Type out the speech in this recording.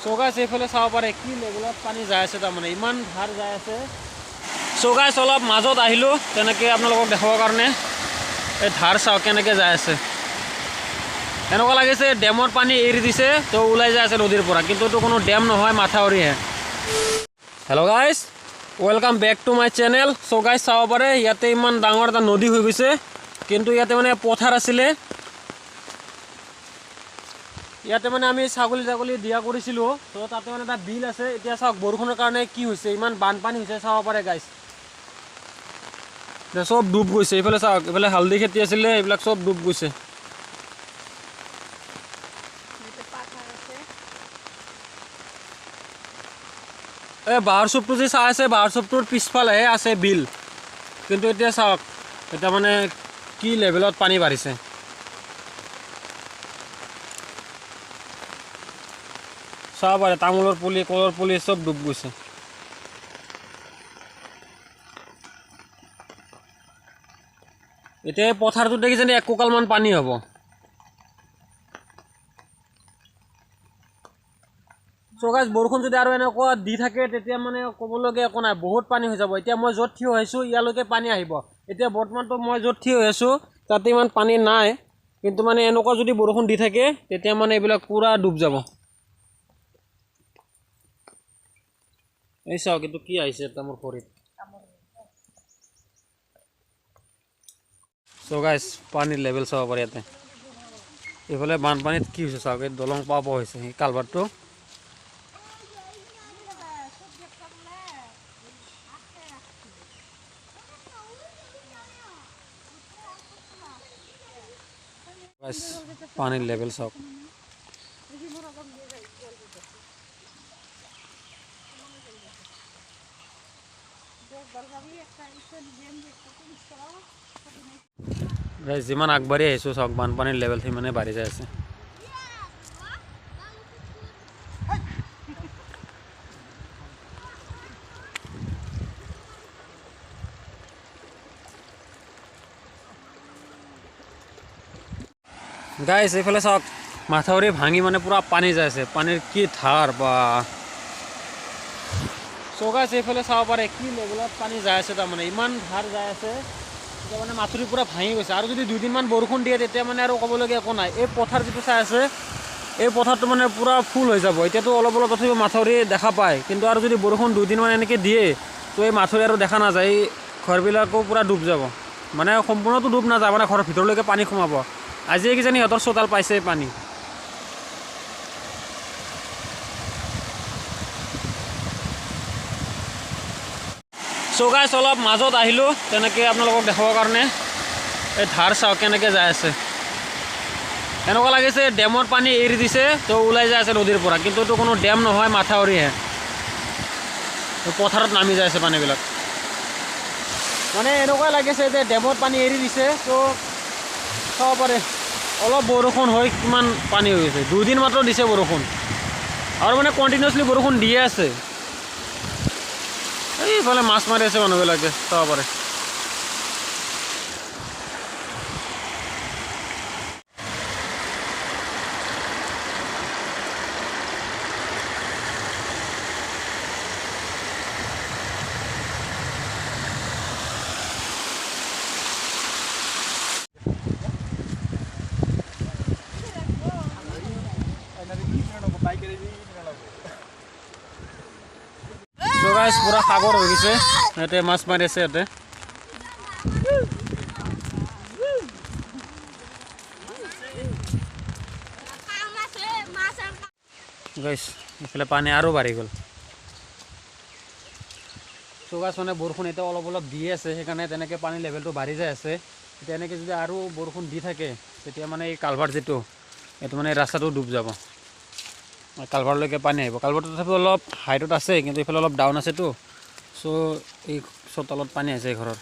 So guys এইফালে চাব পাৰে কি লেভেলত পানী যাই আছে, তাৰমানে ইমান ধাৰ যাই আছে। সো গাইস অলপ মাজত আহিলোঁ তেনেকৈ আপোনালোকক দেখাবৰ কাৰণে। এই ধাৰ চাওক কেনেকৈ যাই আছে, এনেকুৱা লাগিছে ডেমৰ পানী এৰি দিছে তো ওলাই যাই আছে নদীৰ পৰা, কিন্তু এইটো কোনো ডেম নহয়, মাথাউৰিহে। Hello' guys, welcome back to my channel. So guys চাব পাৰে ইয়াতে ইমান ডাঙৰ এটা নদী হৈ গৈছে, কিন্তু ইয়াতে মানে পথাৰ আছিলে। ইয়াতে মানে আমি ছাগলী দিয়া কৰিছিলোঁ, তো তাতে মানে এটা বিল আছে। এতিয়া চাওক বৰষুণৰ কাৰণে কি হৈছে, ইমান বানপানী হৈছে চাব পাৰে গাইছ। চব ডুব গৈছে, এইফালে চাওক, এইফালে হালধি খেতি আছিলে এইবিলাক চব ডুব গৈছে। এই বাঁহৰ চুপটো যে চাই আছে, বাঁহৰ চুপটোৰ পিছফালেহে আছে বিল, কিন্তু এতিয়া চাওক এতিয়া মানে কি লেভেলত পানী বাঢ়িছে। চাব পাৰে তামোলৰ পুলি, কলৰ পুলি চব ডুব গৈছে। এতিয়া পথাৰটোত দেখিছেনে একোকালমান পানী হ'ব। সো গাইছ বৰষুণ যদি আৰু এনেকুৱা দি থাকে তেতিয়া মানে ক'বলগীয়া একো নাই, বহুত পানী হৈ যাব। এতিয়া মই য'ত থিয় হৈছোঁ ইয়ালৈকে পানী আহিব। এতিয়া বৰ্তমানতো মই য'ত থিয় হৈ আছোঁ তাতে ইমান পানী নাই, কিন্তু মানে এনেকুৱা যদি বৰষুণ দি থাকে তেতিয়া মানে এইবিলাক পূৰা ডুব যাব। এই চাওক কিন্তু কি আহিছে এটা মোৰ ভৰিত। সো গাইছ পানীৰ লেভেল চাব পাৰে ইয়াতে। এইফালে বানপানীত কি হৈছে চাওক, এই দলং পাব হৈছে সেই কালভাৰটো। পানীৰ লেভেল চাওক। যিমান আগবাঢ়ি আহিছোঁ চাওক বানপানীৰ লেভেল সিমানে বাঢ়ি যাই আছে। গাইছ এইফালে চাওক মাথাউৰি ভাঙি মানে পূৰা পানী যাই আছে, পানীৰ কি ধাৰ বা। সো গাইছ এইফালে চাব পাৰে কি লেভেলত পানী যাই আছে, তাৰমানে ইমান ধাৰ যাই আছে। এতিয়া মানে মাথাউৰি পূৰা ভাঙি গৈছে, আৰু যদি দুদিনমান বৰষুণ দিয়ে তেতিয়া মানে আৰু ক'বলগীয়া একো নাই। এই পথাৰ যিটো চাই আছে এই পথাৰটো মানে পূৰা ফুল হৈ যাব। এতিয়াতো অলপ অলপ তথাপিও মাথাউৰি দেখা পায়, কিন্তু আৰু যদি বৰষুণ দুদিনমান এনেকৈ দিয়ে তো এই মাথাউৰি আৰু দেখা নাযায়, এই ঘৰবিলাকো পূৰা ডুব যাব। মানে সম্পূৰ্ণটো ডুব নাযায়, মানে ঘৰৰ ভিতৰলৈকে পানী সোমাব। আজিয়ে কিজানি সিহঁতৰ চোতাল পাইছে পানী। সো গাইছ অলপ মাজত আহিলোঁ তেনেকৈ আপোনালোকক দেখাবৰ কাৰণে। এই ধাৰ চাওক কেনেকৈ যাই আছে, এনেকুৱা লাগিছে ডেমৰ পানী এৰি দিছে তো ওলাই যাই আছে নদীৰ পৰা, কিন্তু এইটো কোনো ডেম নহয়, মাথাউৰিহে। পথাৰত নামি যাই আছে পানীবিলাক, মানে এনেকুৱা লাগিছে যে ডেমত পানী এৰি দিছে। তো চাব পাৰে অলপ বৰষুণ হৈ কিমান পানী হৈ গৈছে। দুদিন মাত্ৰ দিছে বৰষুণ, আৰু মানে কণ্টিনিউৱাছলি বৰষুণ দিয়ে আছে। এইফালে মাছ মাৰি আছে মানুহবিলাকে চাব পাৰে। সো গাইছ পূৰা সাগৰ হৈ গৈছে, ইয়াতে মাছ মাৰি আছে। ইয়াতে গাইছ এইফালে পানী আৰু বাঢ়ি গ'ল। সো গাইছ মানে বৰষুণ এতিয়া অলপ অলপ দি আছে, সেইকাৰণে তেনেকৈ পানীৰ লেভেলটো বাঢ়ি যাই আছে। এতিয়া এনেকৈ যদি আৰু বৰষুণ দি থাকে তেতিয়া মানে এই কালভাৰ যিটো এইটো মানে ৰাস্তাটো ডুব যাব, কালভাৰলৈকে পানী আহিব। কালভাৰটো তথাপিও অলপ হাইটত আছে, কিন্তু এইফালে অলপ ডাউন আছেতো, চ' এই চোতালত পানী আছে এই ঘৰৰ।